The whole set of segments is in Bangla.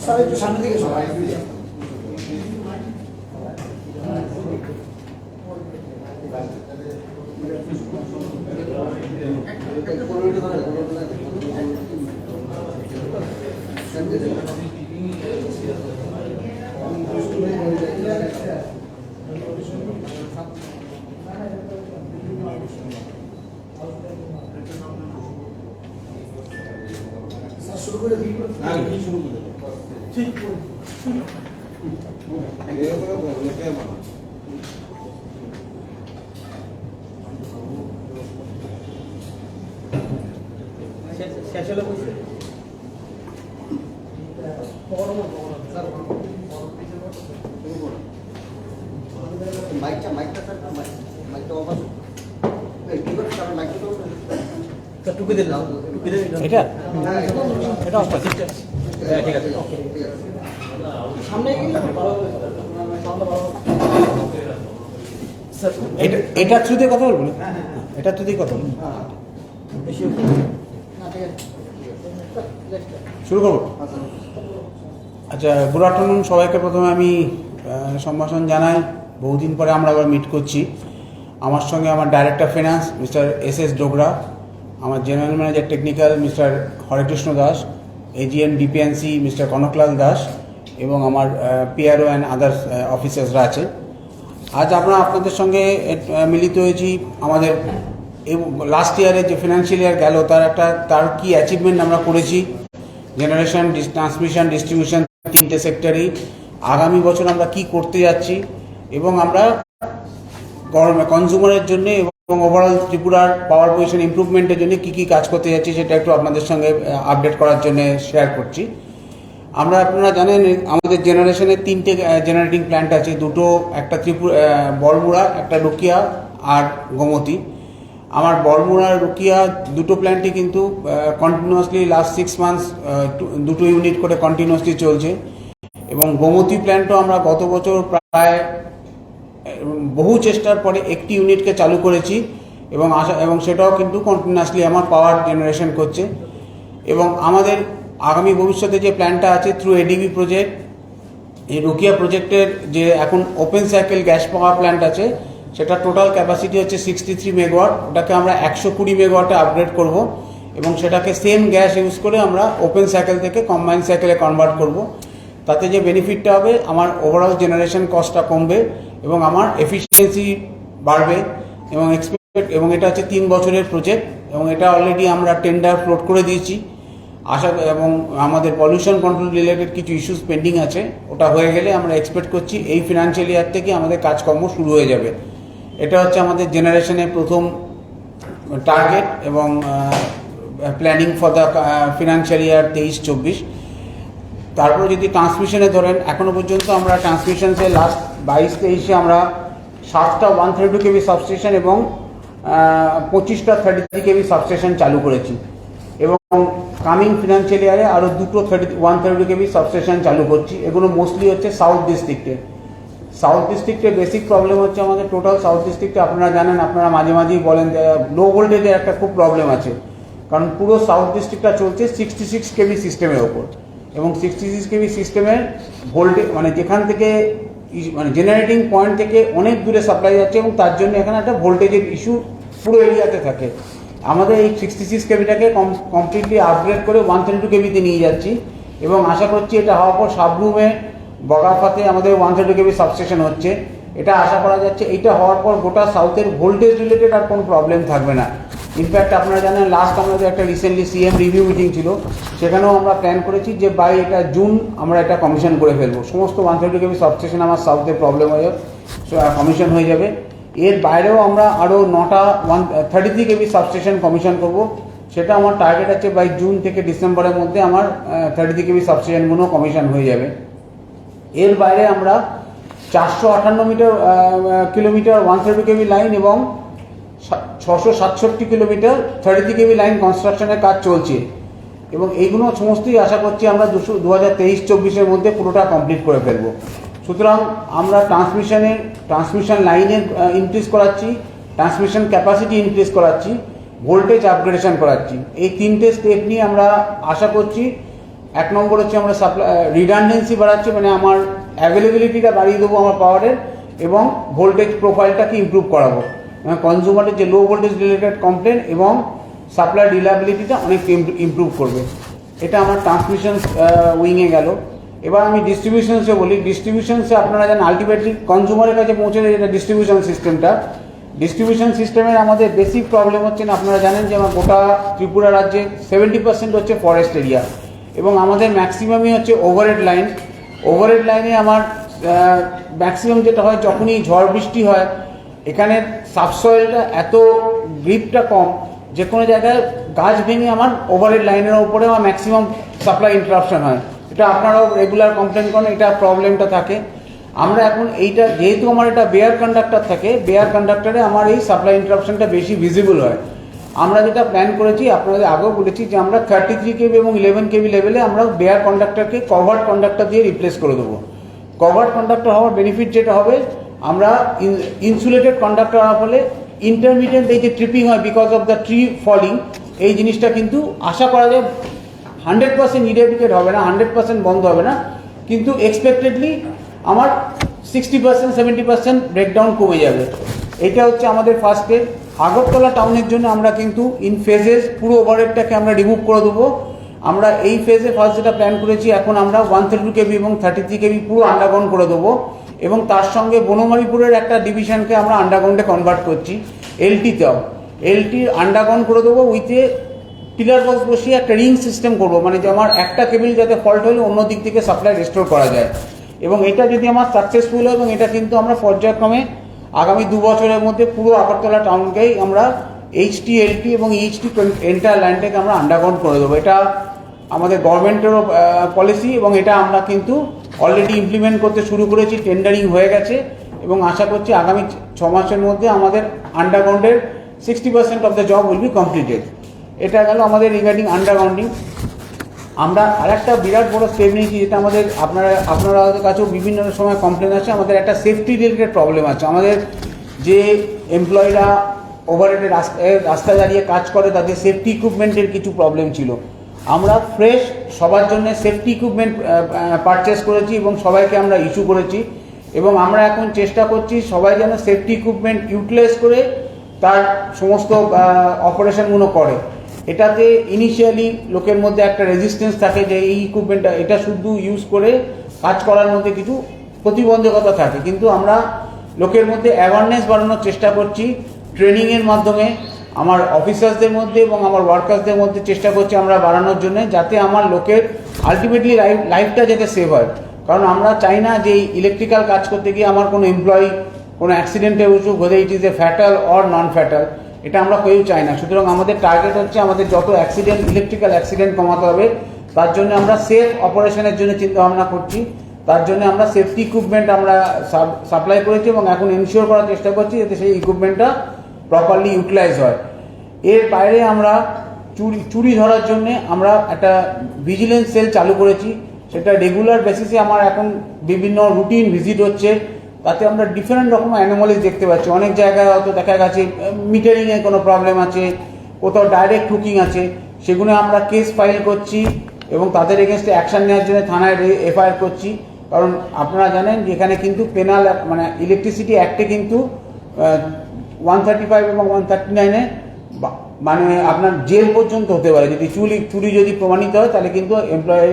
সবাই একটু সামনে দিকে সবাই শুরু করে দিই শুরু করে ঠিক মাইকটা মাইকটা মাইকটা অফ আছে টুকি দিলাম এটা এটা অফ আছে ঠিক আছে সামনে এটা থ্রুতে কথা বলবো এটা থ্রুতেই কথা বলবো শুরু করবো। আচ্ছা, গুড আফটারনুন সবাইকে। প্রথমে আমি সম্ভাষণ জানাই, বহুদিন পরে আমরা আবার মিট করছি। আমার সঙ্গে আমার director finance mister S Dogra, আমার general manager technical mister Harekrishna Das, AGM DPNC mister Kanaklal Das এবং আমার পিআরও অ্যান্ড আদার্স অফিসার্সরা আছে। আজ আমরা আপনাদের সঙ্গে মিলিত হয়েছি আমাদের এই লাস্ট ইয়ারের যে ফিনান্সিয়াল ইয়ার গেল তার কি অ্যাচিভমেন্ট আমরা করেছি, জেনারেশন, ট্রান্সমিশন, ডিস্ট্রিবিউশন, তিনটে সেক্টরই আগামী বছর আমরা কি করতে যাচ্ছি এবং আমরা কনজিউমারের জন্য এবং ওভারঅল ত্রিপুরার পাওয়ার পজিশন ইমপ্রুভমেন্টের জন্য কী কী কাজ করতে যাচ্ছি সেটা একটু আপনাদের সঙ্গে আপডেট করার জন্য শেয়ার করছি। আপনারা জানেন আমাদের জেনারেশনের তিনটে জেনারেটিং প্ল্যান্ট আছে, দুটো, একটা বড়মুড়া, একটা রুকিয়া আর গোমতী। আমার বড়মুড়া রুকিয়া দুটো প্ল্যান্টই কিন্তু কন্টিনিউয়াসলি লাস্ট 6 মান্থস দুটো ইউনিট করে কন্টিনিউয়াসলি চলছে এবং গোমতী প্ল্যান্টও আমরা গত বছর প্রায় বহু চেষ্টার পরে একটি ইউনিটকে চালু করেছি এবং সেটাও কিন্তু কন্টিনিউয়াসলি আমার পাওয়ার জেনারেশন করছে। এবং আমাদের আগামী ভবিষ্যতে যে প্ল্যানটা আছে থ্রু এডিবি প্রজেক্ট, এই রুকিয়া প্রজেক্টের যে এখন open cycle gas power plant আছে সেটা টোটাল ক্যাপাসিটি হচ্ছে 63 মেগাওয়াট, ওটাকে আমরা 120 মেগাওয়াটে আপগ্রেড করব এবং সেটাকে সেম গ্যাস ইউজ করে আমরা ওপেন সাইকেল থেকে কম্বাইন্ড সাইকেলে কনভার্ট করব। তাতে যে বেনিফিটটা হবে, আমার ওভারঅল জেনারেশন কস্টটা কমবে এবং আমার এফিসিয়েন্সি বাড়বে এবং এটা হচ্ছে 3 বছরের প্রজেক্ট এবং এটা অলরেডি আমরা টেন্ডার ফ্লোট করে দিয়েছি এবং আমাদের পলিউশন কন্ট্রোল রিলেটেড কিছু ইস্যুস পেন্ডিং আছে, ওটা হয়ে গেলে আমরা এক্সপেক্ট করছি এই ফিনান্সিয়াল ইয়ার থেকে আমাদের কাজকর্ম শুরু হয়ে যাবে। এটা হচ্ছে আমাদের জেনারেশনের প্রথম টার্গেট এবং planning for the financial year 23-24। তারপরে যদি ট্রান্সমিশনে ধরেন, এখনও পর্যন্ত আমরা ট্রান্সমিশনসে লাস্ট 22-23-এ আমরা 7টা 132 কেভি সাবস্টেশন এবং 25টা 33 কেভি সাবস্টেশন চালু করেছি এবং কামিং ফিনান্সিয়াল ইয়ারে আরও দুটো 132 কেভি সাবস্টেশন চালু করছি। এগুলো মোস্টলি হচ্ছে সাউথ ডিস্ট্রিক্টে। বেসিক প্রবলেম হচ্ছে আমাদের টোটাল সাউথ ডিস্ট্রিক্টে, আপনারা জানেন, আপনারা মাঝে মাঝেই বলেন লো ভোল্টেজের একটা খুব প্রবলেম আছে, কারণ পুরো সাউথ ডিস্ট্রিক্টটা চলছে 66 কেভি সিস্টেমের ওপর এবং 66 কেভি সিস্টেমের ভোল্টেজ মানে যেখান থেকে জেনারেটিং পয়েন্ট থেকে অনেক দূরে সাপ্লাই যাচ্ছে এবং তার জন্য এখানে একটা ভোল্টেজের ইস্যু পুরো এরিয়াতে থাকে। আমাদের এই 66 কেভিটাকে কমপ্লিটলি আপগ্রেড করে 132 কেভিতে নিয়ে যাচ্ছি এবং আশা করছি এটা হওয়ার পর সাবরুমে বগাফাতে আমাদের 132 কেভি সাবস্টেশন হচ্ছে। এটা আশা করা যাচ্ছে এইটা হওয়ার পর গোটা সাউথের ভোল্টেজ রিলেটেড আর কোনো প্রবলেম থাকবে না। ইনফ্যাক্ট আপনারা জানেন লাস্ট আমাদের একটা রিসেন্টলি সিএম রিভিউ মিটিং ছিল, সেখানেও আমরা প্ল্যান করেছি যে বাই এটা জুন আমরা এটা কমিশন করে ফেলবো। সমস্ত 132 কেভি সাবস্টেশন আমার সাউথে প্রবলেম হয়ে কমিশন হয়ে যাবে। এর বাইরেও আমরা আরও 9টা 133 কেভি সাবস্টেশন কমিশন করব, সেটা আমার টার্গেট আছে বাই জুন থেকে ডিসেম্বরের মধ্যে আমার 33 কেভি সাবস্টেশনগুলো কমিশন হয়ে যাবে। এর বাইরে আমরা 458 কিলোমিটার 132 কেভি লাইন এবং 667 কিলোমিটার 33 কেভি লাইন কনস্ট্রাকশনের কাজ চলছে এবং এইগুলো সমস্তই আশা করছি আমরা 2023-24-এর মধ্যে পুরোটা কমপ্লিট করে ফেলবো। সুতরাং আমরা ট্রান্সমিশন লাইনের ইনক্রিজ করাচ্ছি, ট্রান্সমিশন ক্যাপাসিটি ইনক্রিজ করাচ্ছি, ভোল্টেজ আপগ্রেডেশন করাচ্ছি। এই তিনটে স্টেপ নিয়ে আমরা আশা করছি, 1 নম্বর হচ্ছে আমরা সাপ্লাই রিডান্ডেন্সি বাড়াচ্ছি, মানে আমার অ্যাভেলেবিলিটিটা বাড়িয়ে দেবো আমার পাওয়ারের, এবং ভোল্টেজ প্রোফাইলটাকে ইমপ্রুভ করাবো, মানে কনজিউমারের যে লো ভোল্টেজ রিলেটেড কমপ্লেন এবং সাপ্লাই রিলায়েবিলিটিটা অনেক ইমপ্রুভ করবে। এটা আমার ট্রান্সমিশন উইংয়ে গেল। এবার আমি ডিস্ট্রিবিউশনসে বলি। ডিস্ট্রিবিউশনসে আপনারা জানেন আলটিমেটলি কনজিউমারের কাছে পৌঁছে যায় যেটা ডিস্ট্রিবিউশন সিস্টেমটা। ডিস্ট্রিবিউশন সিস্টেমের আমাদের বেসিক প্রবলেম হচ্ছে না, আপনারা জানেন যে আমার গোটা ত্রিপুরা রাজ্যে 70% হচ্ছে ফরেস্ট এরিয়া, এবং আমাদের ম্যাক্সিমামই হচ্ছে ওভারহেড লাইন। ওভারহেড লাইনে আমার ম্যাক্সিমাম যেটা হয়, যখনই ঝড় বৃষ্টি হয় এখানে সাবসয়েলটা এত গ্রিপটা কম, যে কোনো জায়গায় গাছ ভেঙে আমার ওভারহেড লাইনের ওপরে আমার ম্যাক্সিমাম সাপ্লাই ইন্টারাপশন হয়। এটা আপনারাও রেগুলার কমপ্লেন করেন, এটা প্রবলেমটা থাকে। আমরা এখন এইটা যেহেতু আমার এটা বেয়ার কন্ডাক্টর থাকে, বেয়ার কন্ডাক্টরে আমার এই সাপ্লাই ইন্টারাপশনটা বেশি ভিজিবল হয়। আমরা যেটা প্ল্যান করেছি, আপনাদের আগেও বলেছি যে আমরা 33 কেবি এবং 11 কেবি লেভেলে আমরা বেয়ার কন্ডাক্টরকে কভার্ড কন্ডাক্টর দিয়ে রিপ্লেস করে দেবো। কভার্ড কন্ডাক্টর হওয়ার বেনিফিট যেটা হবে, আমরা ইনসুলেটেড কন্ডাক্টর হওয়ার ফলে ইন্টারমিডিয়েন্ট এই যে ট্রিপিং হয় because of the tree falling, এই জিনিসটা কিন্তু আশা করা যায় 100% ইরেডিকেট হবে না, 100% বন্ধ হবে না, কিন্তু এক্সপেক্টেডলি আমার 60% 70% ব্রেকডাউন কমে যাবে। এটা হচ্ছে আমাদের ফার্স্ট স্টেপ। আগরতলা টাউনের জন্য আমরা কিন্তু ইন ফেজেস পুরো ওভারহেডটাকে আমরা রিমুভ করে দেবো। আমরা এই ফেজে ফার্স্ট যেটা প্ল্যান করেছি, এখন আমরা 132 কেবি এবং 33 কেবি পুরো আন্ডারগ্রাউন্ড করে দেবো, এবং তার সঙ্গে বনমালীপুরের একটা ডিভিশনকে আমরা আন্ডারগ্রাউন্ডে কনভার্ট করছি। এলটিতেও এলটি আন্ডারগ্রাউন্ড করে দেবো, উইথে পিলার বক্স বসিয়ে একটা রিং সিস্টেম করবো, মানে যে আমার একটা কেবিল যাতে ফল্ট হলে অন্য দিক থেকে সাপ্লাই রেস্টোর করা যায়। এবং এটা যদি আমার সাকসেসফুল হয়, এবং এটা কিন্তু আমরা পর্যায়ক্রমে আগামী 2 বছরের মধ্যে পুরো আগরতলা টাউনকেই আমরা এইচটি এলটি এবং এইচটি এন্টায়ার লাইনটাকে আমরা আন্ডারগ্রাউন্ড করে দেবো। এটা আমাদের গভর্নমেন্টেরও পলিসি, এবং এটা আমরা কিন্তু অলরেডি ইমপ্লিমেন্ট করতে শুরু করেছি, টেন্ডারিং হয়ে গেছে, এবং আশা করছি আগামী 6 মাসের মধ্যে আমাদের আন্ডারগ্রাউন্ডের 60% of the job will be completed. এটা গেল আমাদের রিগার্ডিং আন্ডারগ্রাউন্ডিং। আমরা আরেকটা বিরাট বড় স্টেপ নিয়েছি, যেটা আমাদের আপনাদের কাছেও বিভিন্ন সময় কমপ্লেন আছে, আমাদের একটা সেফটি রিলেটেড প্রবলেম আছে। আমাদের যে এমপ্লয়িরা ওভারহেডে রাস্তায় দাঁড়িয়ে কাজ করে, তাদের সেফটি ইকুইপমেন্টের কিছু প্রবলেম ছিল। আমরা ফ্রেশ সবার জন্য সেফটি ইকুইপমেন্ট পারচেস করেছি এবং সবাইকে আমরা ইস্যু করেছি, এবং আমরা এখন চেষ্টা করছি সবাই যেন সেফটি ইকুইপমেন্ট ইউটিলাইজ করে তার সমস্ত অপারেশনগুলো করে। এটাতে ইনিশিয়ালি লোকের মধ্যে একটা রেজিস্ট্যান্স থাকে যে এই ইকুইপমেন্টটা এটা শুধু ইউজ করে কাজ করার মধ্যে কিছু প্রতিবন্ধকতা থাকে, কিন্তু আমরা লোকের মধ্যে অ্যাওয়ারনেস বাড়ানোর চেষ্টা করছি ট্রেনিংয়ের মাধ্যমে, আমার অফিসার্সদের মধ্যে এবং আমার ওয়ার্কার্সদের মধ্যে চেষ্টা করছি আমরা বাড়ানোর জন্য, যাতে আমার লোকের আলটিমেটলি লাইফটা যাতে সেভ হয়। কারণ আমরা চাই না যে ইলেকট্রিক্যাল কাজ করতে গিয়ে আমার কোনো এমপ্লয়ি কোনো অ্যাক্সিডেন্টে উঠুক, whether it is a fatal or non fatal, এটা আমরা কেউ চাই না। সুতরাং আমাদের টার্গেট হচ্ছে আমাদের যত অ্যাক্সিডেন্ট, ইলেকট্রিক্যাল অ্যাক্সিডেন্ট কমাতে হবে। তার জন্য আমরা সেফ অপারেশনের জন্য চিন্তা ভাবনা করছি। তার জন্য আমরা সেফটি ইকুইপমেন্ট আমরা সাপ্লাই করেছি, এবং এখন এনশিওর করার চেষ্টা করছি যাতে সেই ইকুইপমেন্টটা প্রপারলি ইউটিলাইজ হয়। এর বাইরে আমরা চুরি ধরার জন্য আমরা একটা ভিজিলেন্স সেল চালু করেছি, সেটা রেগুলার বেসিসে আমার এখন বিভিন্ন রুটিন ভিজিট হচ্ছে, তাতে আমরা ডিফারেন্ট রকম অ্যানোমালিজ দেখতে পাচ্ছি। অনেক জায়গায় হয়তো দেখা গেছে মিটারিংয়ে কোনো প্রবলেম আছে, কোথাও ডাইরেক্ট হুকিং আছে, সেগুলো আমরা কেস ফাইল করছি এবং তাদের এগেনস্টে অ্যাকশন নেওয়ার জন্য থানায় এফআইআর করছি। কারণ আপনারা জানেন যে এখানে কিন্তু পেনাল মানে ইলেকট্রিসিটি অ্যাক্টে কিন্তু 135 এবং 139-এ মানে আপনার জেল পর্যন্ত হতে পারে। যদি চুরি যদি প্রমাণিত হয় তাহলে কিন্তু এমপ্লয়ি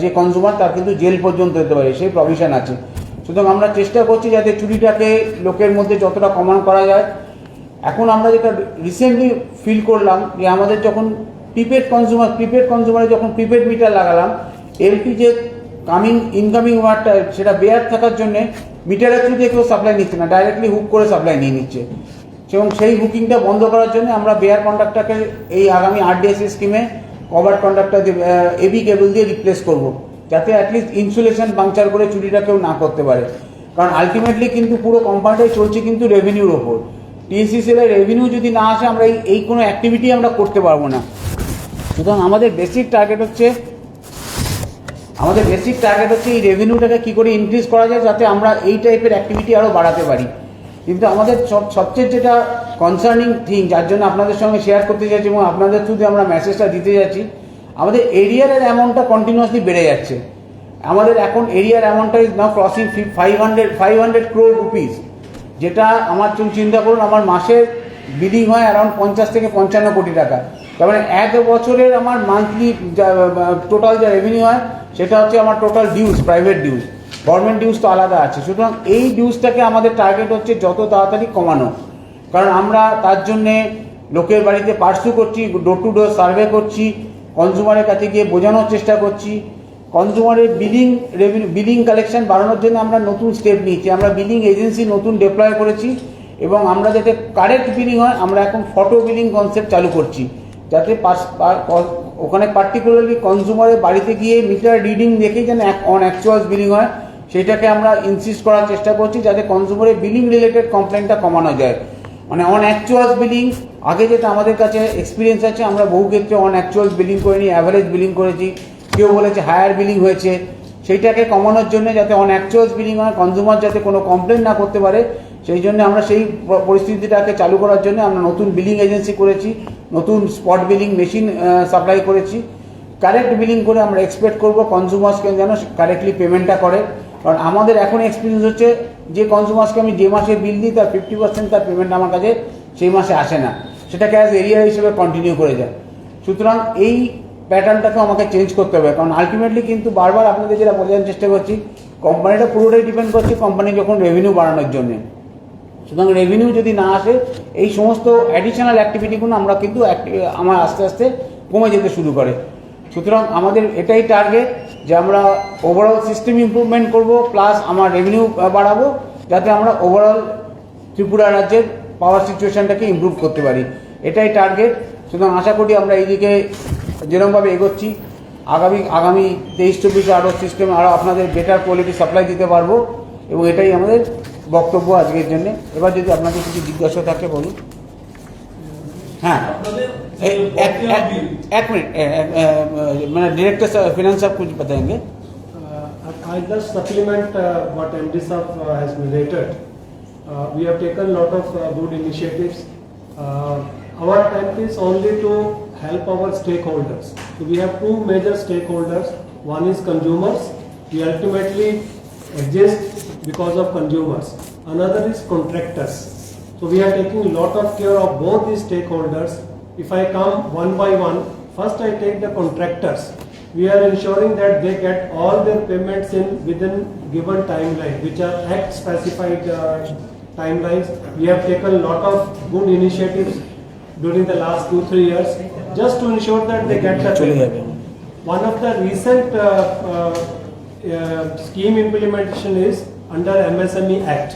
যে কনজিউমার তার কিন্তু জেল পর্যন্ত হতে পারে, সেই প্রভিশন আছে। সুতরাং আমরা চেষ্টা করছি যাতে চুরিটাকে লোকের মধ্যে যতটা কমান করা যায়। এখন আমরা যেটা রিসেন্টলি ফিল করলাম যে আমাদের যখন প্রিপেড কনজিউমারে যখন প্রিপেড মিটার লাগালাম, এলটি যে ইনকামিং ওয়ারটা সেটা বেয়ার থাকার জন্য মিটারের থ্রু দিয়ে কেউ সাপ্লাই নিচ্ছে না, ডাইরেক্টলি হুক করে সাপ্লাই নিয়ে নিচ্ছে। এবং সেই হুকিংটা বন্ধ করার জন্য আমরা বেয়ার কন্ডাক্টরকে এই আগামী আরডিএসএ স্কিমে কভার কন্ডাক্টর এবি কেবল দিয়ে রিপ্লেস করব, যাতে অ্যাটলিস্ট ইনসুলেশন পাংচার করে চুরিটা কেউ না করতে পারে। কারণ আলটিমেটলি কিন্তু পুরো কোম্পানিটাই চলছে কিন্তু রেভিনিউর ওপর। টিএসসিসিএল এর রেভিনিউ যদি না আসে আমরা এই কোনো অ্যাক্টিভিটি আমরা করতে পারবো না। সুতরাং আমাদের বেসিক টার্গেট হচ্ছে এই রেভিনিউটাকে কী করে ইনক্রিজ করা যায়, যাতে আমরা এই টাইপের অ্যাক্টিভিটি আরও বাড়াতে পারি। কিন্তু আমাদের সবচেয়ে যেটা কনসার্নিং থিং, যার জন্য আপনাদের সঙ্গে শেয়ার করতে যাচ্ছি এবং আপনাদের থ্রুতে আমরা মেসেজটা দিতে যাচ্ছি, আমাদের এরিয়ার অ্যামাউন্টটা কন্টিনিউয়াসলি বেড়ে যাচ্ছে। আমাদের এখন এরিয়ার অ্যামাউন্টটা is now crossing 500 crore rupees, যেটা আমার চিন্তা করুন, আমার মাসের বিলিং হয় অ্যারাউন্ড 50 থেকে 55 কোটি টাকা। তার মানে এক বছরের আমার মান্থলি টোটাল যা রেভিনিউ হয় সেটা হচ্ছে আমার total dues, private dues, government dues তো আলাদা আছে। সুতরাং এই ডিউজটাকে আমাদের টার্গেট হচ্ছে যত তাড়াতাড়ি কমানো, কারণ আমরা তার জন্যে লোকের বাড়িতে পার্সু করছি, ডোর টু ডোর সার্ভে করছি, কনজিউমারের কাছে গিয়ে বোঝানোর চেষ্টা করছি। কনজিউমারের বিলিং কালেকশন বাড়ানোর জন্য আমরা নতুন স্টেপ নিয়েছি, আমরা বিলিং এজেন্সি নতুন ডেপ্লয় করেছি এবং আমরা যাতে কারেক্ট বিলিং হয় আমরা এখন ফটো বিলিং কনসেপ্ট চালু করছি, যাতে ওখানে পার্টিকুলারলি কনজিউমারের বাড়িতে গিয়ে মিটার রিডিং দেখেই যেন অন অ্যাকচুয়াল বিলিং হয় সেটাকে আমরা ইনসিস্ট করার চেষ্টা করছি, যাতে কনজিউমারের বিলিং রিলেটেড কমপ্লেনটা কমানো যায়। মানে অন অ্যাকচুয়াল বিলিং, আগে যেটা আমাদের কাছে এক্সপিরিয়েন্স আছে, আমরা বহু ক্ষেত্রে অন অ্যাকচুয়াল বিলিং করিনি, অ্যাভারেজ বিলিং করেছি, কেউ বলেছে হায়ার বিলিং হয়েছে। সেইটাকে কমানোর জন্য যাতে অন অ্যাকচুয়াল বিলিং হয়, কনজিউমার যাতে কোনো কমপ্লেন না করতে পারে, সেই জন্য আমরা সেই পরিস্থিতিটাকে চালু করার জন্য আমরা নতুন বিলিং এজেন্সি করেছি, নতুন স্পট বিলিং মেশিন সাপ্লাই করেছি। কারেক্ট বিলিং করে আমরা এক্সপেক্ট করবো কনজিউমার্সকে যেন কারেক্টলি পেমেন্টটা করে, কারণ আমাদের এখন এক্সপিরিয়েন্স হচ্ছে যে কনজিউমার্সকে আমি যে মাসে বিল দিই তার 50% তার পেমেন্ট আমার কাছে সেই মাসে আসে না, সেটাকে অ্যাজ এরিয়া হিসেবে কন্টিনিউ করে যায়। সুতরাং এই প্যাটার্নটাকে আমাকে চেঞ্জ করতে হবে, কারণ আলটিমেটলি কিন্তু বারবার আপনাদের যেটা বোঝানোর চেষ্টা করছি, কোম্পানিটা পুরোটাই ডিপেন্ড করছে কোম্পানি যখন রেভিনিউ বাড়ানোর জন্য। সুতরাং রেভিনিউ যদি না আসে, এই সমস্ত অ্যাডিশনাল অ্যাক্টিভিটিগুলো আমরা কিন্তু আমার আস্তে আস্তে কমে যেতে শুরু করে। সুতরাং আমাদের এটাই টার্গেট যে আমরা ওভারঅল সিস্টেম ইমপ্রুভমেন্ট করব, প্লাস আমার রেভিনিউ বাড়াবো, যাতে আমরা ওভারঅল ত্রিপুরা রাজ্যের পাওয়ার সিচুয়েশনটাকে ইমপ্রুভ করতে পারি, এটাই টার্গেট। সুতরাং আশা করি আমরা এইদিকে যেরকমভাবে এগোচ্ছি, আগামী 23-24 আরও সিস্টেম আরও আপনাদের বেটার কোয়ালিটি সাপ্লাই দিতে পারবো, এবং এটাই আমাদের বক্তব্য আজকের জন্য। এবার যদি আপনাদের কিছু জিজ্ঞাসা থাকে বলুন। হ্যাঁ, एक मिनट, मैंने डायरेक्टर फिनेंस साहब कुछ बताएंगे। I just supplement what MD Saab has narrated. We have taken a lot of good initiatives. Our attempt is only to help our stakeholders. So we have two major stakeholders. One is consumers. We ultimately exist because of consumers. Another is contractors. So we are taking a lot of care of both these stakeholders. If I come one by one, first I take the contractors. We are ensuring that they get all their payments in within given timeline, which are Act specified timelines. We have taken a lot of good initiatives during the last 2-3 years just to ensure that they get the payment. One of the recent scheme implementation is under MSME Act,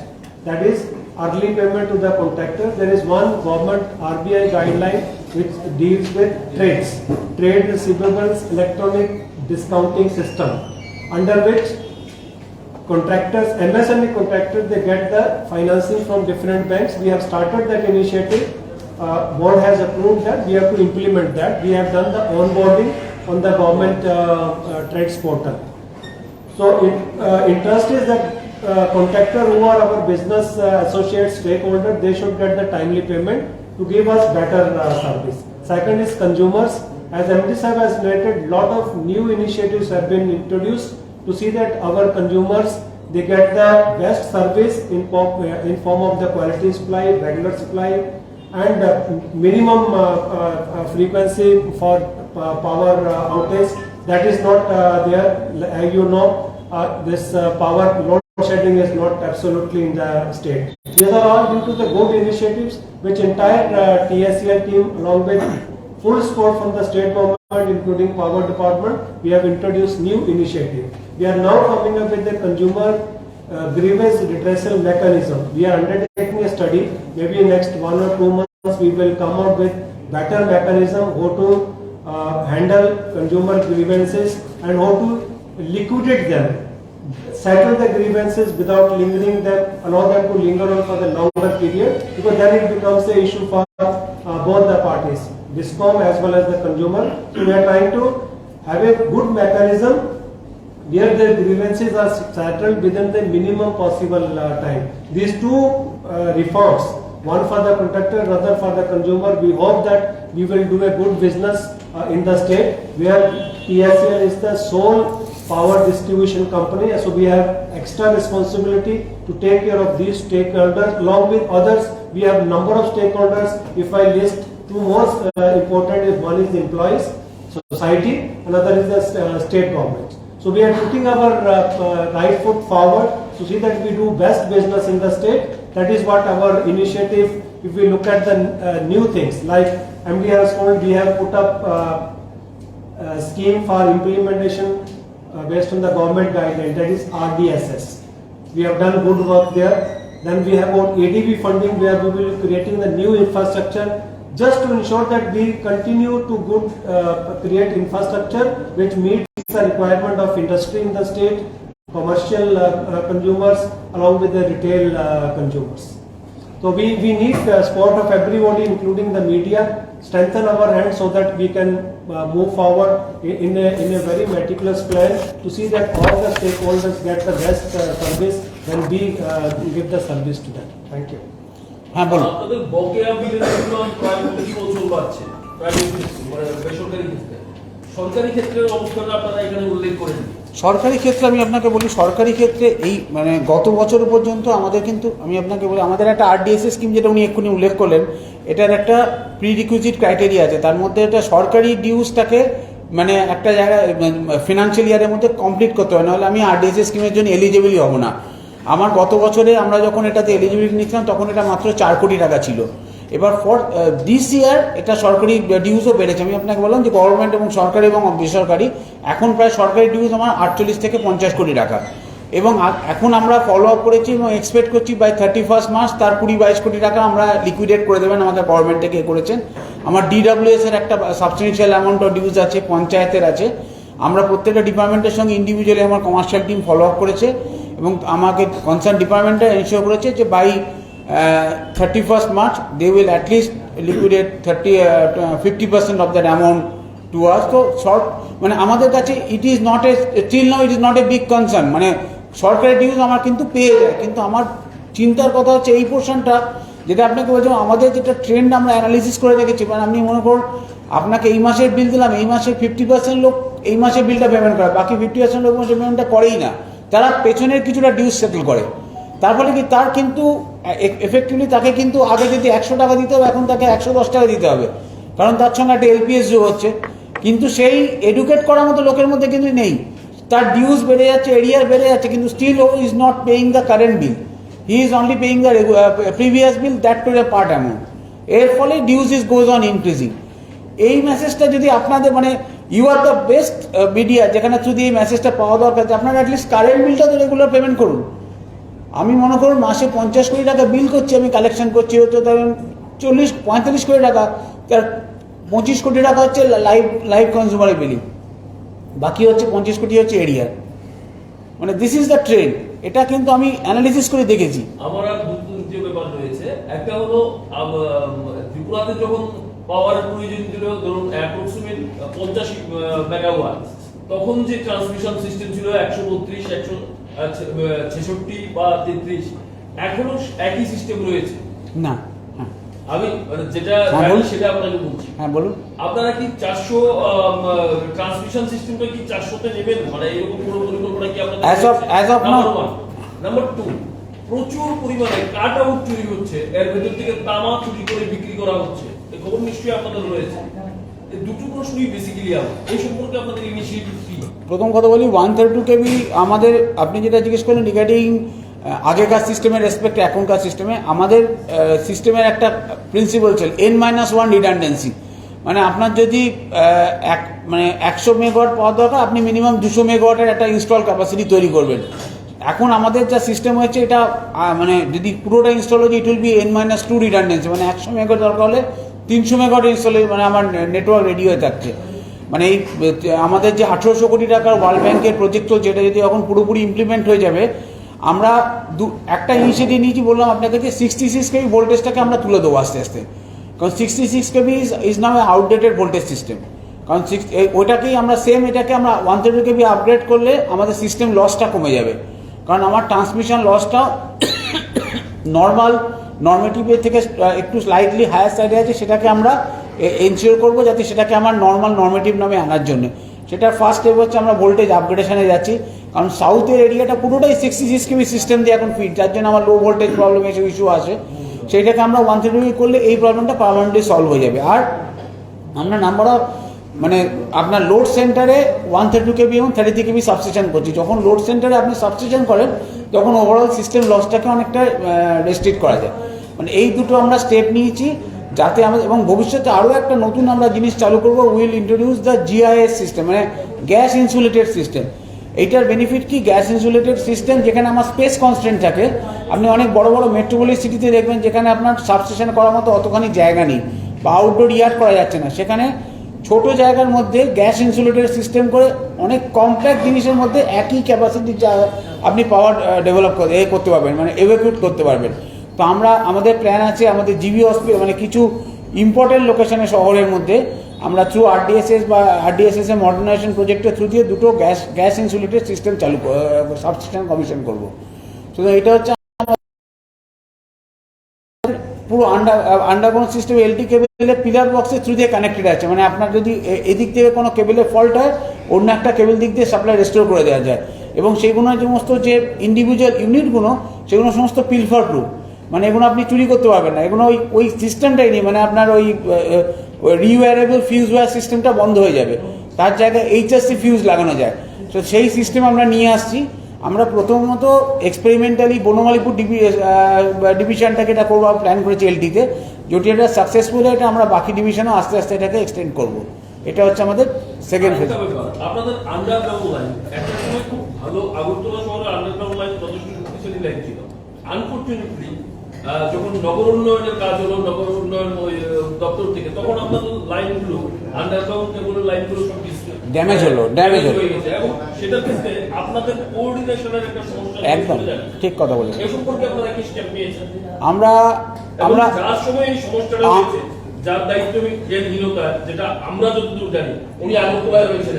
that is early payment to the contractor. There is one government RBI guideline which deals with trades, trade receivables electronic discounting system, under which contractors, MSME contractors, they get the financing from different banks. We have started that initiative. Board has approved that. We have to implement that. We have done the onboarding on the government trades portal. So interest is that contractor who are our business associates, stakeholder, they should get the timely payment to give us better service. Second is consumers. As MD Saab has stated, lot of new initiatives have been introduced to see that our consumers, they get the best service in form of the quality supply, regular supply, and minimum frequency for power outage. That is not there. You know, this power load shedding is not absolutely in the state. These are all due to the good initiatives which entire TSCL team, along with full support from the state government including power department, we have introduced new initiative. We are now coming up with the consumer grievance redressal mechanism. We are undertaking a study. Maybe in next 1 or 2 months we will come out with better mechanism how to handle consumer grievances and how to liquidate them, settle the grievances without lingering them, allow them to linger on for the longer period, because then it becomes the issue for both the parties, DISCOM as well as the consumer. So we are trying to have a good mechanism where the grievances are settled within the minimum possible time. These two reforms, one for the contractor, another for the consumer. We hope that we will do a good business in the state where PSL is the sole power distribution company, so we have extra responsibility to take care of these stakeholders along with others. We have number of stakeholders. If I list two most important, is one is the employees society, another is the state government. So we are putting our right foot forward to see that we do best business in the state. That is what our initiative. If we look at the new things like MD has told, we have put up a scheme for implementation based on the government guideline, that is RDSS. We have done good work there. Then we have got ADB funding where we will be creating the new infrastructure just to ensure that we continue to create infrastructure which meets the requirement of industry in the state, commercial consumers along with the retail consumers. So we need the support of everybody, including the media, strengthen our hands so that we can move forward in a very meticulous plan to see that all the stakeholders get the best service when we give the service to them. Thank you. হ্যাঁ বলুন। আপনাদের বকেয়া বিলের জন্য প্রায় 25 বছর বাড়ছে, প্রাইভেট মানে বেসরকারি ক্ষেত্রে। সরকারি ক্ষেত্রের অবস্থাটা আপনারা এখানে উল্লেখ করেন। সরকারি ক্ষেত্রে আমি আপনাকে বলি, সরকারি ক্ষেত্রে এই মানে গত বছর পর্যন্ত আমাদের কিন্তু আমি আপনাকে বলি আমাদের একটা RDSS স্কিম যেটা উনি এক্ষুনি উল্লেখ করলেন, এটার একটা প্রিরিকুইজিট ক্রাইটেরিয়া আছে। তার মধ্যে এটা সরকারি ডিউজটাকে মানে একটা জায়গায় ফিনান্সিয়াল ইয়ারের মধ্যে কমপ্লিট করতে হয়, নাহলে আমি RDSS স্কিমের জন্য এলিজিবলই হব না। আমার গত বছরে আমরা যখন এটাতে এলিজিবিলিটি নিচ্ছিলাম তখন এটা মাত্র 4 কোটি টাকা ছিল। এবার ফর দিস ইয়ার এটা সরকারি ডিউজও বেড়েছে। আমি আপনাকে বললাম যে গভর্নমেন্ট এবং সরকারি এবং বেসরকারি এখন প্রায় সরকারি ডিউজ আমার 48 থেকে 50 কোটি টাকা, এবং এখন আমরা ফলো আপ করেছি এবং এক্সপেক্ট করছি বাই 31 মার্চ তার 20-22 কোটি টাকা আমরা লিকুইডেট করে দেবেন, আমাদের গভর্নমেন্ট থেকে করেছেন। আমার DWS এর একটা সাবস্টেন্সিয়াল অ্যামাউন্ট অফ ডিউজ আছে, পঞ্চায়েতের আছে। আমরা প্রত্যেকটা ডিপার্টমেন্টের সঙ্গে ইন্ডিভিজুয়ালি আমার কমার্শিয়াল টিম ফলো আপ করেছে এবং আমাকে কনসার্ন ডিপার্টমেন্টটা এনশিওর করেছে যে by 31st March they will at least liquidate 50% of that amount to us. তো মানে আমাদের কাছে it is not a still now it is not a big concern, মানে সরকারি ডিউজ আমার কিন্তু পেয়ে যায়। কিন্তু আমার চিন্তার কথা হচ্ছে এই পোর্শনটা যেটা আপনাকে বলছিলাম, আমাদের যেটা ট্রেন্ড আমরা অ্যানালিসিস করে রেখেছি, মানে আপনি মনে করুন আপনাকে এই মাসের বিল দিলাম, এই মাসের 50% লোক এই মাসের বিলটা পেমেন্ট করে, বাকি 50% লোক পেমেন্টটা করেই না, তারা পেছনের কিছুটা ডিউজ সেটেল করে। তার ফলে কি তার কিন্তু এফেক্টিভলি তাকে কিন্তু আগে যদি 100 টাকা দিতে হবে এখন তাকে 110 টাকা দিতে হবে, কারণ তার সঙ্গে একটা LPS যোগ হচ্ছে। কিন্তু সেই এডুকেট করার মতো লোকের মধ্যে কিন্তু নেই, তার ডিউজ বেড়ে যাচ্ছে, এরিয়ার বেড়ে যাচ্ছে, কিন্তু স্টিল ও is not paying the current bill, he is only paying the previous bill, that too a part amount. এর ফলে dues is goes on increasing. এই মেসেজটা যদি আপনাদের মানে you are the best media যেখানে শুধু এই মেসেজটা পাওয়া দরকার, আপনারা অ্যাটলিস্ট কারেন্ট বিলটা তো রেগুলার পেমেন্ট করুন। আমি মনে করুন মাসে 50 কোটি টাকা বিল করছি, আমি কালেকশন করছি, হয়তো ধরুন 40-45 কোটি টাকা, তার 25 কোটি টাকা হচ্ছে লাইভ কনজিউমারের বিলিং, বাকি হচ্ছে 50 কোটি হচ্ছে এরিয়ার। মানে দিস ইজ দ্য ট্রেন্ড, এটা কিন্তু আমি অ্যানালিসিস করে দেখেছি। আমার আর দুটো ব্যাপার রয়েছে। একটা হলো ত্রিপুরাতে যখন পাওয়ারের প্রয়োজন ছিল ধরুন অ্যাপ্রক্সিমেট 50 মেগাওয়াট, তখন যে ট্রান্সমিশন সিস্টেম ছিল 132, 166 বা 33, এখনো একই সিস্টেম রয়েছে না? আমি মানে যেটা সেটা আপনাকে বলছি। হ্যাঁ বলুন। আপনারা কি 400 ট্রান্সমিশন সিস্টেমটা কি 400 তে নেবেন, মানে এরকম কোনো পরিকল্পনা কি আপনাদের? As of now. নাম্বার 2, প্রচুর পরিমাণে কাট আউট চুরি হচ্ছে, এর ভেতর থেকে তামা চুরি করে বিক্রি করা হচ্ছে, এই খবর নিশ্চয়ই আপনাদের রয়েছে। এই দুটো প্রশ্নই বেসিক্যালি এই সম্পর্কে আপনাদের ইনিশিয়েটিভ কি? প্রথম কথা বলি 132 KB আমাদের, আপনি যেটা জিজ্ঞেস করলেন রিগার্ডিং আগেকার সিস্টেমের রেসপেক্ট এখনকার সিস্টেমে, আমাদের সিস্টেমের একটা প্রিন্সিপাল ছিল N-1 রিডান্ডেন্সি। মানে আপনার যদি মানে 100 মেগাওয়াট পাওয়া দরকার, আপনি মিনিমাম 200 মেগাওয়াটের একটা ইনস্টল ক্যাপাসিটি তৈরি করবেন। এখন আমাদের যা সিস্টেম হয়েছে এটা মানে যদি পুরোটা ইনস্টল হয়েছে it will be N-2 redundancy, মানে 100 মেগাওয়াট দরকার হলে 300 মেগাওয়াট ইনস্টল মানে আমার নেটওয়ার্ক রেডি হয়ে থাকছে। মানে এই আমাদের যে 1800 কোটি টাকার ওয়ার্ল্ড ব্যাংকের প্রজেক্ট চলছে, এটা যদি এখন পুরোপুরি ইমপ্লিমেন্ট হয়ে যাবে, আমরা একটা ইনিশিয়েটিভ নিয়েছি, বললাম আপনাকে যে 66 KB ভোল্টেজটাকে আমরা তুলে দেবো আস্তে আস্তে, কারণ 66 KB is now A outdated voltage system. কারণ ওইটাকেই আমরা এটাকে আমরা 132 KB আপগ্রেড করলে আমাদের সিস্টেম লসটা কমে যাবে, কারণ আমার ট্রান্সমিশন লসটা নর্মাল নর্মেটিভের থেকে একটু স্লাইটলি হায়ার সাইডে আছে, সেটাকে আমরা এনশিওর করবো যাতে সেটাকে আমার নর্মেটিভ নামে আনার জন্য। সেটার ফার্স্ট স্টেপ হচ্ছে আমরা ভোল্টেজ আপগ্রেডেশনে যাচ্ছি, কারণ সাউথের এরিয়াটা পুরোটাই 66 কেবি সিস্টেম দিয়ে এখন ফিট, যার জন্য আমার লো ভোল্টেজ প্রবলেম এসে ইস্যু আসে। সেইটাকে আমরা 132 করলে এই প্রবলেমটা পার্মানেন্টলি সলভ হয়ে যাবে। আর আমরা নাম্বার অফ মানে আপনার লোড সেন্টারে 132 কেবি এবং 33 কেবি সাবস্টেশন করছি। যখন লোড সেন্টারে আপনি সাবস্টেশন করেন তখন ওভারঅল সিস্টেম লসটাকে অনেকটা রেস্ট্রিক্ট করা যায়। মানে এই দুটো আমরা স্টেপ নিয়েছি যাতে আমাদের, এবং ভবিষ্যতে আরও একটা নতুন আমরা জিনিস চালু করবো, will introduce the GIS system, মানে গ্যাস ইনসুলেটেড সিস্টেম। এইটার বেনিফিট কি, গ্যাস ইনসুলেটেড সিস্টেম যেখানে আমার স্পেস কনস্ট্রেন্ট থাকে। আপনি অনেক বড় বড় মেট্রোপলিস সিটিতে দেখবেন যেখানে আপনার সাবস্টেশন করার মতো অতখানি জায়গা নেই বা আউটডোর ইয়ার্ড করা যাচ্ছে না, সেখানে ছোট জায়গার মধ্যে গ্যাস ইনসুলেটেড সিস্টেম করে অনেক কমপ্লেক্স জিনিসের মধ্যে একই ক্যাপাসিটির আপনি পাওয়ার ডেভেলপ করতে পারবেন, মানে এভাকুয়েট করতে পারবেন। তো আমাদের প্ল্যান আছে, আমাদের জিবি হসপিটাল মানে কিছু ইম্পর্টেন্ট লোকেশনে শহরের মধ্যে আমরা থ্রু আরডিএসএস এর মডার্নাইজেশন প্রজেক্টের থ্রু দিয়ে দুটো গ্যাস ইনসুলেটেড সিস্টেম চালু সাবস্টেশন কমিশন করবো। তো এটা হচ্ছে পুরো আন্ডারগ্রাউন্ড সিস্টেম এলটি কেবলের পিলার বক্সের থ্রু দিয়ে কানেক্টেড আছে, মানে আপনার যদি এদিক থেকে কোনো কেবলের ফল্ট হয় অন্য একটা কেবল দিক দিয়ে সাপ্লাই রেস্টোর করে দেওয়া যায়। এবং সেইগুলো সমস্ত যে ইন্ডিভিজুয়াল ইউনিটগুলো সেগুলো সমস্ত পিলফার প্রুফ, মানে এগুলো আপনি চুরি করতে পারবেন না। এগুলো ওই সিস্টেমটাই নেই, মানে আপনার ওই রিওয়ারেবল ফিউজ ওয়্যার সিস্টেমটা বন্ধ হয়ে যাবে, তার জায়গায় HRC ফিউজ লাগানো যায়। তো সেই সিস্টেম আমরা নিয়ে আসছি। আমরা প্রথমত এক্সপেরিমেন্টালি বনমালীপুর ডিভিশনটাকে এটা করবো প্ল্যান করেছি এলটিতে। যদি এটা সাকসেসফুল হয় এটা আমরা বাকি ডিভিশনও আস্তে আস্তে এটাকে এক্সটেন্ড করবো। এটা হচ্ছে আমাদের সেকেন্ড ফেজ। আপনাদের আন্ডারগ্রাউন্ড লাইন একটা সময় খুব ভালো, আগরতলা শহরে আন্ডারগ্রাউন্ড লাইন যথেষ্ট শক্তিশালী লাইন ছিল। আনফরচুনেটলি যখন নগর উন্নয়নের কাজ হলো নগর উন্নয়ন দপ্তর থেকে, তখন আপনাদের লাইনগুলো আন্ডারগ্রাউন্ড কেবলের লাইনগুলো সব ড্যামেজ হয়ে গেছে এবং সেটার ক্ষেত্রে আপনাদের কোঅর্ডিনেশনের একটা সমস্যা। একদম ঠিক কথা বলেছেন। এই সম্পর্কে আপনারা কি স্টেপ নিয়েছেন? আমরা যার সময় এই সমস্যাটা হয়েছে, যার দায়িত্বহীনতা, যেটা আমরা যতদূর জানি উনি আগরতলায় রয়েছেন,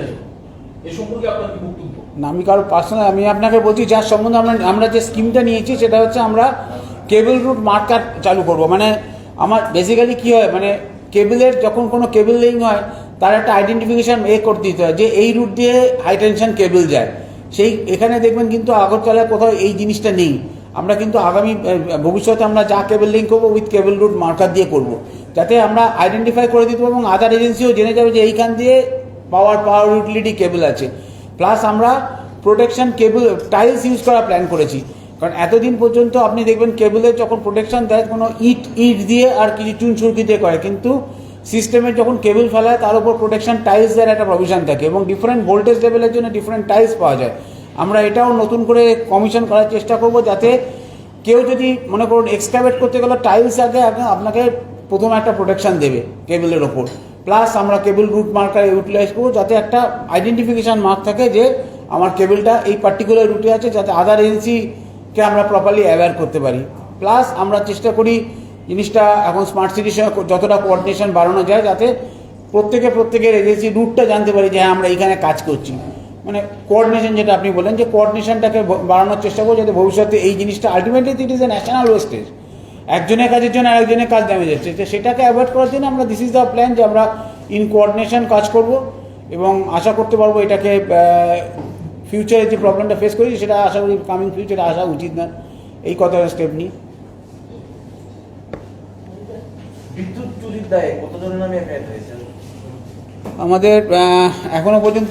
এই সম্পর্কে আপনার কি বক্তব্য? না, আমি কারো পার্সোনাল আমি আপনাকে বলছি যার সম্বন্ধে আমরা যে স্কিমটা নিয়েছি সেটা হচ্ছে আমরা কেবল রুট মার্কার চালু করব। মানে আমার বেসিক্যালি কী হয়, মানে কেবলের যখন কোনো কেবল লিঙ্ক হয় তার একটা আইডেন্টিফিকেশান করতে দিতে হয় যে এই রুট দিয়ে হাই টেনশন কেবল যায়। সেই এখানে দেখবেন কিন্তু আগরতলায় কোথাও এই জিনিসটা নেই। আমরা কিন্তু আগামী ভবিষ্যতে আমরা যা কেবল লিঙ্ক করবো উইথ কেবল রুট মার্কার দিয়ে করব, যাতে আমরা আইডেন্টিফাই করে দিতে পারবো এবং আদার এজেন্সিও জেনে যাবে যে এইখান দিয়ে পাওয়ার ইউটিলিটি কেবল আছে। প্লাস আমরা প্রোটেকশন কেবল টাইলস ইউজ করা প্ল্যান করেছি, কারণ এতদিন পর্যন্ত আপনি দেখবেন কেবলের যখন প্রোটেকশন দেয় কোনো ইট দিয়ে আর কিছু চুন সুরকি দিয়ে করে, কিন্তু সিস্টেমের যখন কেবল ফেলায় তার উপর প্রোটেকশন টাইলস দেওয়ার একটা প্রভিশন থাকে এবং ডিফারেন্ট ভোল্টেজ লেভেলের জন্য ডিফারেন্ট টাইলস পাওয়া যায়। আমরা এটাও নতুন করে কমিশন করার চেষ্টা করব, যাতে কেউ যদি মনে করুন এক্সকাভেট করতে গেলে টাইলস আগে আপনাকে প্রথমে একটা প্রোটেকশন দেবে কেবলের ওপর। প্লাস আমরা কেবল রুট মার্কার ইউটিলাইজ করবো যাতে একটা আইডেন্টিফিকেশান মার্ক থাকে যে আমার কেবলটা এই পার্টিকুলার রুটে আছে, যাতে আদার এজেন্সিকে আমরা প্রপারলি অ্যাওয়্যার করতে পারি। প্লাস আমরা চেষ্টা করি জিনিসটা এখন স্মার্ট সিটির সঙ্গে যতটা কোঅর্ডিনেশন বাড়ানো যায়, যাতে প্রত্যেকের এজেন্সি রুটটা জানতে পারি যে হ্যাঁ আমরা এইখানে কাজ করছি। মানে কোঅর্ডিনেশন যেটা আপনি বলেন যে কোঅর্ডিনেশনটাকে বাড়ানোর চেষ্টা করবো, যাতে ভবিষ্যতে এই জিনিসটা ultimately it is a national wastage, একজনের কাজের জন্য আরেকজনের কাজ ড্যামেজ হচ্ছে। সেটাকে অ্যাভয়েড করার জন্য আমরা দিস ইজ দ্য প্ল্যান যে আমরা ইন কোঅর্ডিনেশন কাজ করব এবং আশা করতে পারবো এটাকে ফিউচারে যে প্রবলেমটা ফেস করেছি সেটা আশা করি কামিং ফিউচারে আসা উচিত না, এই কথাটা স্টেপ নিই। বিদ্যুৎ চুরির দায়ে কতজনের নামে এফআইআর হয়েছে? আমাদের এখনো পর্যন্ত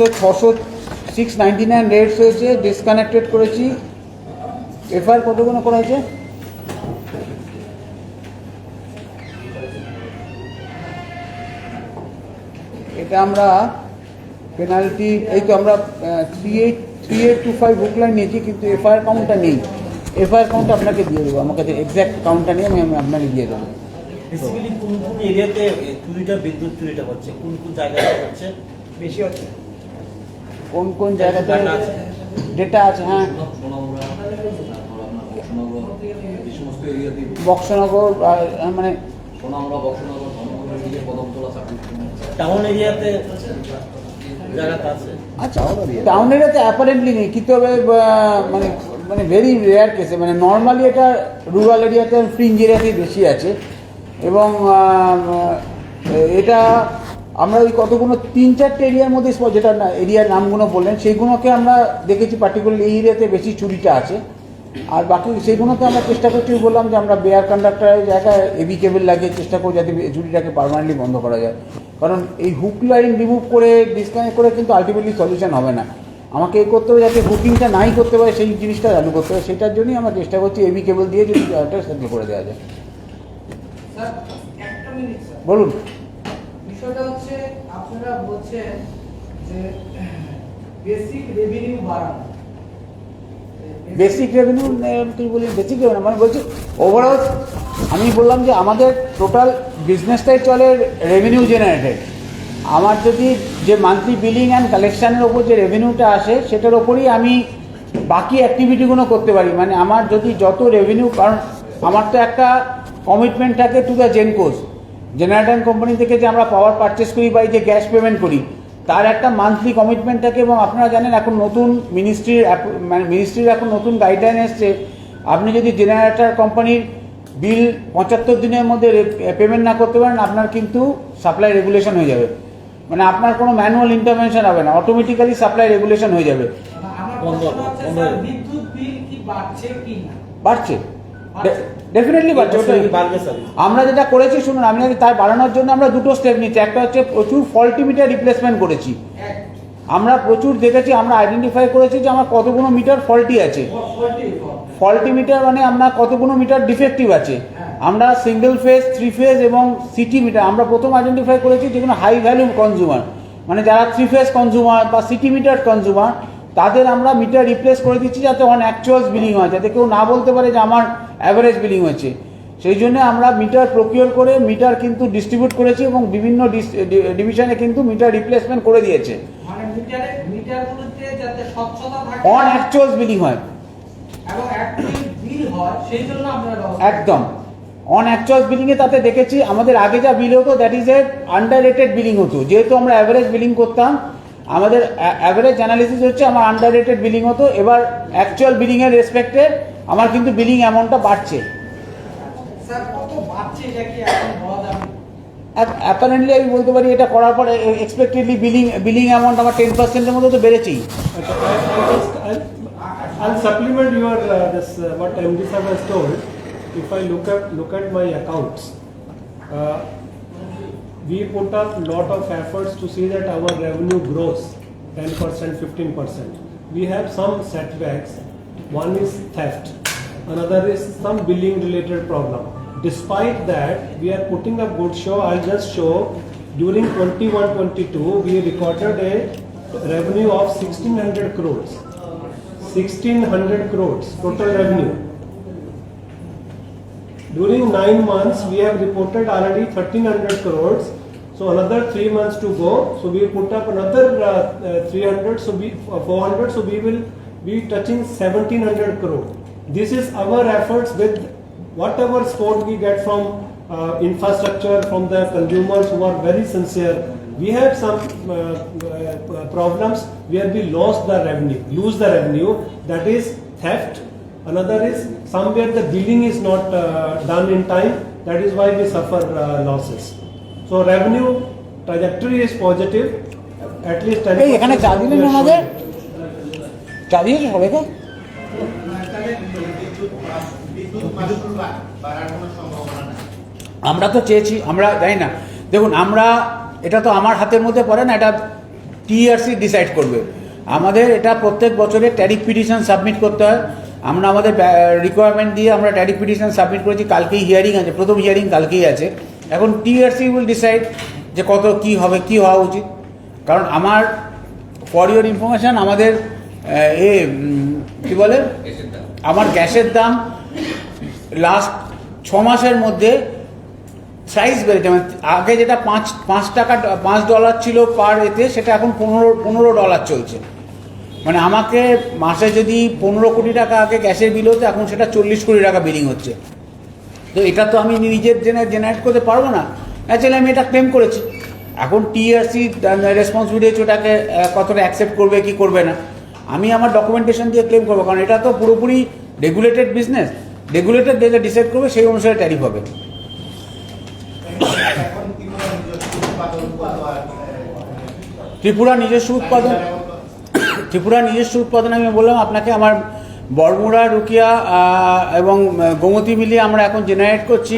699 রেডস হয়েছে, ডিসকানেক্টেড করেছি। এফআইআর কতগুলো করা হয়েছে? এটা আমরা পেনাল্টি এই তো আমরা 3825 বুক লাইন নিয়েছি, কিন্তু এফআইআর কাউন্টটা নেই। এফআইআর কাউন্টটা আপনাকে দিয়ে দেবো, আমার কাছে এক্স্যাক্ট কাউন্টটা নিয়ে আমি আপনাকে দিয়ে দেবো। বেসিক্যালি কোন কোন এরিয়াতে চুরিটা, বিদ্যুৎ চুরিটা হচ্ছে, কোন কোন জায়গাতে হচ্ছে বেশি হচ্ছে, কোন জায়গাতে ডেটা আছে? হ্যাঁ, বক্সনগর মানে টাউন এরিয়াতে জায়গাতে আছে। আচ্ছা, টাউন এরিয়াতে অ্যাপারেন্টলি নেই, কিন্তু তবে মানে মানে ভেরি রেয়ার কেসে, মানে নর্মালি এটা রুরাল এরিয়াতে ফ্রিঞ্জ এরিয়াতেই বেশি আছে। এবং এটা আমরা ওই কতগুলো 3-4টে এরিয়ার মধ্যে যেটা এরিয়ার নামগুলো বললেন সেইগুলোকে আমরা দেখেছি, পার্টিকুলারলি এই এরিয়াতে বেশি চুরিটা আছে। আর বাকি সেইগুলোকে আমরা চেষ্টা করছি, বললাম যে আমরা বেয়ার কন্ডাক্টরের জায়গায় এবি কেবল লাগিয়ে চেষ্টা করি যাতে চুরিটাকে পার্মানেন্টলি বন্ধ করা যায়। কারণ এই হুক লাইন রিমুভ করে ডিসকানেক্ট করে কিন্তু আলটিমেটলি সলিউশন হবে না। আমাকে এই করতে হবে যাতে হুকিংটা নাই করতে পারে, সেই জিনিসটা চালু করতে হবে। সেটার জন্যই আমরা চেষ্টা করছি এবি কেবল দিয়ে যদি সেটেল করে দেওয়া যায়। স্যার একটা মিনিট স্যার, বলুন। বিষয়টা হচ্ছে আপনারা বলছেন যে বেসিক রেভিনিউ বাড়ানো, বেসিক রেভিনিউ তুই বলি বেসিক রেভিনিউ মানে বলছি ওভারঅল আমি বললাম যে আমাদের টোটাল বিজনেসটাই চলে রেভিনিউ জেনারেটেড। আমার যদি যে মান্থলি বিলিং অ্যান্ড কালেকশানের ওপর যে রেভিনিউটা আসে সেটার ওপরই আমি বাকি অ্যাক্টিভিটিগুলো করতে পারি। মানে আমার যদি যত রেভিনিউ, কারণ আমার তো একটা কমিটমেন্ট থাকে টু দ্য জেনকোস, জেনারেটর কোম্পানি থেকে যে আমরা পাওয়ার পারচেস করি বা যে গ্যাস পেমেন্ট করি তার একটা মান্থলি কমিটমেন্ট থাকে। এবং আপনারা জানেন এখন নতুন মিনিস্ট্রির এখন নতুন গাইডলাইন এসছে, আপনি যদি জেনারেটর কোম্পানির বিল 75 দিনের মধ্যে পেমেন্ট না করতে পারেন আপনার কিন্তু সাপ্লাই রেগুলেশন হয়ে যাবে। মানে আপনার কোনো ম্যানুয়াল ইন্টারভেনশন হবে না, অটোমেটিক্যালি সাপ্লাই রেগুলেশন হয়ে যাবে। আমার বন্ধ প্রশ্ন হচ্ছে বন্ধ স্যার হয়ে- বিদ্যুৎ বিল কি বাড়ছে কি না? বাড়ছে, ডেফিনেটলি বাড়ছে। এবছর কি বাড়বে স্যার? আমরা যেটা করেছি শুনুন, আমি তার বাড়ানোর জন্য আমরা দুটো স্টেপ নিচ্ছি। একটা হচ্ছে প্রচুর ফল্টি মিটার রিপ্লেসমেন্ট করেছি। এক আমরা প্রচুর দেখেছি, আমরা আইডেন্টিফাই করেছি যে আমার কতগুলো মিটার ফল্টি আছে। ফল্টি মিটার মানে আমরা কতগুলো মিটার ডিফেক্টিভ আছে। আমরা সিঙ্গেল ফেজ, 3 ফেজ এবং সিটি মিটার আমরা প্রথম আইডেন্টিফাই করেছি, যেগুলো হাই ভ্যালু কনজিউমার, মানে যারা 3 ফেজ কনজিউমার বা সিটি মিটার কনজিউমার, তাদের আমরা মিটার রিপ্লেস করে দিচ্ছি যাতে অন অ্যাকচুয়াল বিলিং হয়, যাতে কেউ না বলতে পারে যে আমার অ্যাভারেজ বিলিং হয়েছে। সেই জন্য আমরা মিটার প্রকিওর করে মিটার কিন্তু ডিস্ট্রিবিউট করেছি এবং বিভিন্ন ডিভিশনে কিন্তু মিটার রিপ্লেসমেন্ট করে দিয়েছে, মানে মিটারগুলোতে যাতে স্বচ্ছতা থাকে অন অ্যাকচুয়াল বিলিং হয় এবং অ্যাক্টিভ বিল হয়, সেই জন্য আপনারা ব্যবস্থা একদম অন অ্যাকচুয়াল বিলিংয়ে। তাতে দেখেছি আমাদের আগে যা বিল হতো that is a under rated billing হতো। যেহেতু আমরা অ্যাভারেজ বিলিং করতাম, আমাদের অ্যাভারেজ অ্যানালিসিস হচ্ছে আমার আন্ডার রেটেড বিলিং হতো। এবার অ্যাকচুয়াল বিলিংয়ের রেসপেক্টে আমার কিন্তু বিলিং অ্যামাউন্টটা বাড়ছে। স্যার কত বাড়ছে এটা কি এখন বলা যাবে? অ্যাপারেন্টলি আমি বলতে পারি এটা করার পরে এক্সপেক্টেডলি বিলিং অ্যামাউন্ট আমার 10%-এর মতো তো বেড়েছেই। I'll supplement your this what MD sir has told. If I look at my accounts, we put up lot of efforts to see that our revenue grows 10%, 15%. We have some setbacks. One is theft. Another is some billing related problem. Despite that, we are putting a good show. I'll just show during 21-22 we recorded a revenue of 1600 crores. 1600 crores total revenue. During 9 months, we have reported already 1300 crores. So another 3 months to go. So we put up another 300. So 400. So we will be touching 1700 crore. This is our efforts with whatever support we get from infrastructure, from the consumers who are very sincere. We have some problems where we lose the revenue, that is theft. Another is somewhere the billing is not done in time, that is why we suffer losses. So revenue trajectory is positive, at least 10%. এই এখানে চা দিলেন we are আমাদের, showing. চা দিয়েছে সবাইকে। আমরা তো চেয়েছি, আমরা জানি না, দেখুন আমরা এটা তো আমার হাতের মধ্যে পড়ে না, এটা টিআরসি ডিসাইড করবে। আমাদের এটা প্রত্যেক বছরে ট্যারিফ পিটিশন সাবমিট করতে হয়। আমরা আমাদের রিকোয়ারমেন্ট দিয়ে আমরা ট্যারিফ পিটিশন সাবমিট করেছি, কালকেই হিয়ারিং আছে, প্রথম হিয়ারিং কালকেই আছে। এখন টিআরসি উইল ডিসাইড যে কত কি হবে, কি হওয়া উচিত। কারণ আমার ফর ইউর ইনফরমেশান আমাদের কি বলে, আমার গ্যাসের দাম লাস্ট 6 মাসের মধ্যে প্রাইস বেড়েছে। মানে আগে যেটা $5 ছিল পার এতে, সেটা এখন $15 চলছে। মানে আমাকে মাসে যদি 15 কোটি টাকা আগে গ্যাসের বিল হতো, এখন সেটা 40 কোটি টাকা বিলিং হচ্ছে। তো এটা তো আমি নিজের জেনারেট করতে পারবো না, অ্যাকচুয়ালি আমি এটা ক্লেম করেছি। এখন টিআরসি রেসপন্সিবিলিটি হচ্ছে ওটাকে কতটা অ্যাকসেপ্ট করবে কি করবে না। আমি আমার ডকুমেন্টেশন দিয়ে ক্লেম করবো, কারণ এটা তো পুরোপুরি রেগুলেটেড বিজনেস। রেগুলেটেড যেটা ডিসাইড করবে সেই অনুসারে ট্যারিফ হবে। ত্রিপুরা নিজস্ব উৎপাদন আমি বললাম আপনাকে, আমার বড়মুড়া, রুকিয়া এবং গোমতী মিলিয়ে আমরা এখন জেনারেট করছি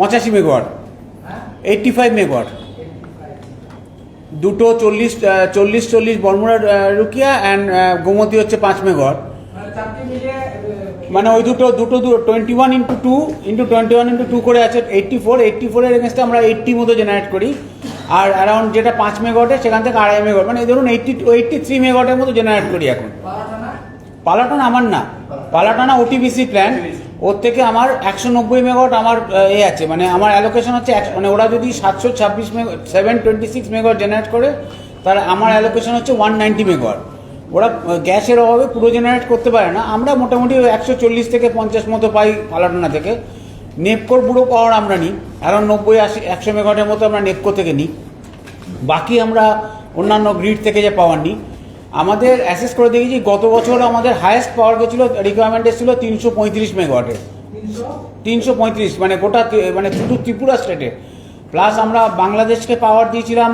85 মেগাওয়াট, 85 মেগাওয়াট। দুটো 40 বড়মুড়া রুকিয়া অ্যান্ড গোমতী হচ্ছে 5 মেগাওয়াট। মানে চারটি মিলিয়ে মানে ওই দুটো 21x2 করে আছে 84 এর এগেনস্টে আমরা 80 মতো জেনারেট করি। আর অ্যারাউন্ড যেটা 5 মেগাওয়াটের সেখান থেকে 2.5 মেগাওয়াট, মানে ধরুন 83 মেগাওয়াটের মতো জেনারেট করি এখন। পালাটানা আমার না, পালাটানা ওটিবিসি প্ল্যান, ওর থেকে আমার 190 মেগাওয়াট আমার আছে, মানে আমার অ্যালোকেশন হচ্ছে মানে ওরা যদি 726 মেগাওয়াট জেনারেট করে তাহলে আমার অ্যালোকেশন হচ্ছে 190 মেগাওয়াট। ওরা গ্যাসের অভাবে পুরো জেনারেট করতে পারে না, আমরা মোটামুটি 140 থেকে 50 মতো পাই পালাটানা থেকে। নেপকোর পুরো পাওয়ার আমরা নিই, অ্যারাউন্ড 90-100 মেগাওয়াটের মতো আমরা নেপকো থেকে নিই। বাকি আমরা অন্যান্য গ্রিড থেকে যে পাওয়ার নিই। আমাদের অ্যাসেস করে দেখেছি গত বছর আমাদের হায়েস্ট পাওয়ার গেছিল, রিকোয়ারমেন্ট এসেছিল 335 মেগাওয়াটের। 335 মানে গোটা মানে শুধু ত্রিপুরা স্টেটে। প্লাস আমরা বাংলাদেশকে পাওয়ার দিয়েছিলাম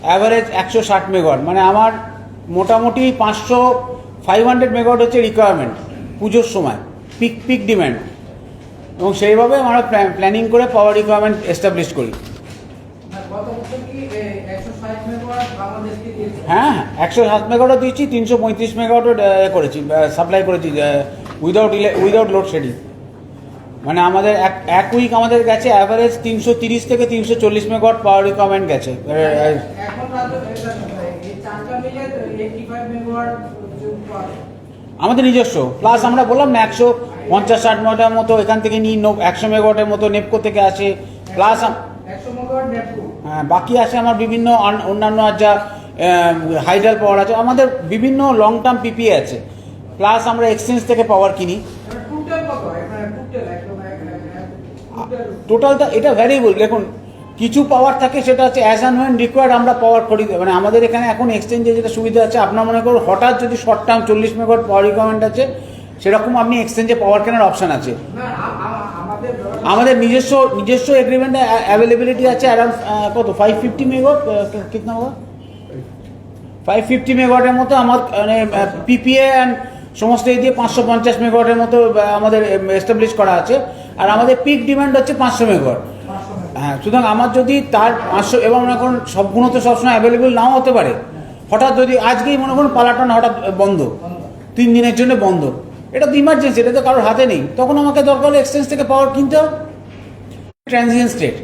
অ্যাভারেজ 160 মেগাওয়াট, মানে আমার মোটামুটি 500 মেগাওয়াট হচ্ছে রিকোয়ারমেন্ট পুজোর সময়, পিক ডিম্যান্ড। এবং সেইভাবে আমরা প্ল্যানিং করে পাওয়ার রিকোয়ারমেন্ট এস্টাবলিশ করি। গত বছর কি 160 মেগাওয়াট বাংলাদেশকে দিয়েছে? হ্যাঁ, 107 মেগাওয়াটও দিয়েছি, 335 মেগাওয়াটও করেছি, সাপ্লাই করেছি উইদাউট লোডশেডিং। মানে আমাদের এক উইক আমাদের গেছে অ্যাভারেজ 330 থেকে 340 মেগাওয়াট পাওয়ার রিকোয়ারমেন্ট গেছে। এখন এই চারটা মিলে 85 মেগাওয়াট পাওয়া আমাদের নিজস্ব, প্লাস আমরা বললাম না 150-60 মেগাওয়াটের মতো এখান থেকে নিই, 100 মেগাওয়াটের মতো নেপকো থেকে আসে, প্লাস 100 মেগাওয়াট নেপকো। হ্যাঁ, বাকি আছে আমার বিভিন্ন অন্যান্য যা হাইডাল পাওয়ার আছে, আমাদের বিভিন্ন লং টার্ম পিপিএ আছে, প্লাস আমরা এক্সচেঞ্জ থেকে পাওয়ার কিনি। টোটাল কত? এখানে টোটাল একদম টোটালটা এটা ভ্যারিয়েবল। দেখুন, কিছু পাওয়ার থাকে সেটা হচ্ছে অ্যাজ অ্যান্ড ওয়েন রিকোয়ার্ড আমরা পাওয়ার করি। মানে আমাদের এখানে এখন এক্সচেঞ্জে যেটা সুবিধা আছে, আপনার মনে করুন হঠাৎ যদি শর্ট টার্ম 40 মেগাওয়াট পাওয়ার রিকোয়ারমেন্ট আছে, সেরকম আপনি এক্সচেঞ্জে পাওয়ার কেনার অপশান আছে। না আমাদের নিজস্ব এগ্রিমেন্টে অ্যাভেলেবিলিটি আছে অ্যারাউন্ড কত 550 মেগাওয়াট, কিতনা হোগা 550 মেগাওয়াটের মতো আমার মানে পিপিএ অ্যান্ড সমস্ত এই দিয়ে 550 মেগাওয়াটের মতো আমাদের এস্টাবলিশ করা আছে। আর আমাদের পিক ডিমান্ড হচ্ছে 500 মেগাওয়াট। হ্যাঁ, সুতরাং আমার যদি তার 500, এবং মনে করুন সবগুলো তো সবসময় অ্যাভেলেবেল নাও হতে পারে, হঠাৎ যদি আজকেই মনে করুন পালাটান হঠাৎ বন্ধ, 3 দিনের জন্য বন্ধ, এটা তো ইমার্জেন্সি, এটা তো কারোর হাতে নেই, তখন আমাকে দরকার হলে এক্সচেঞ্জ থেকে পাওয়ার কিনতে হবে। Transient state.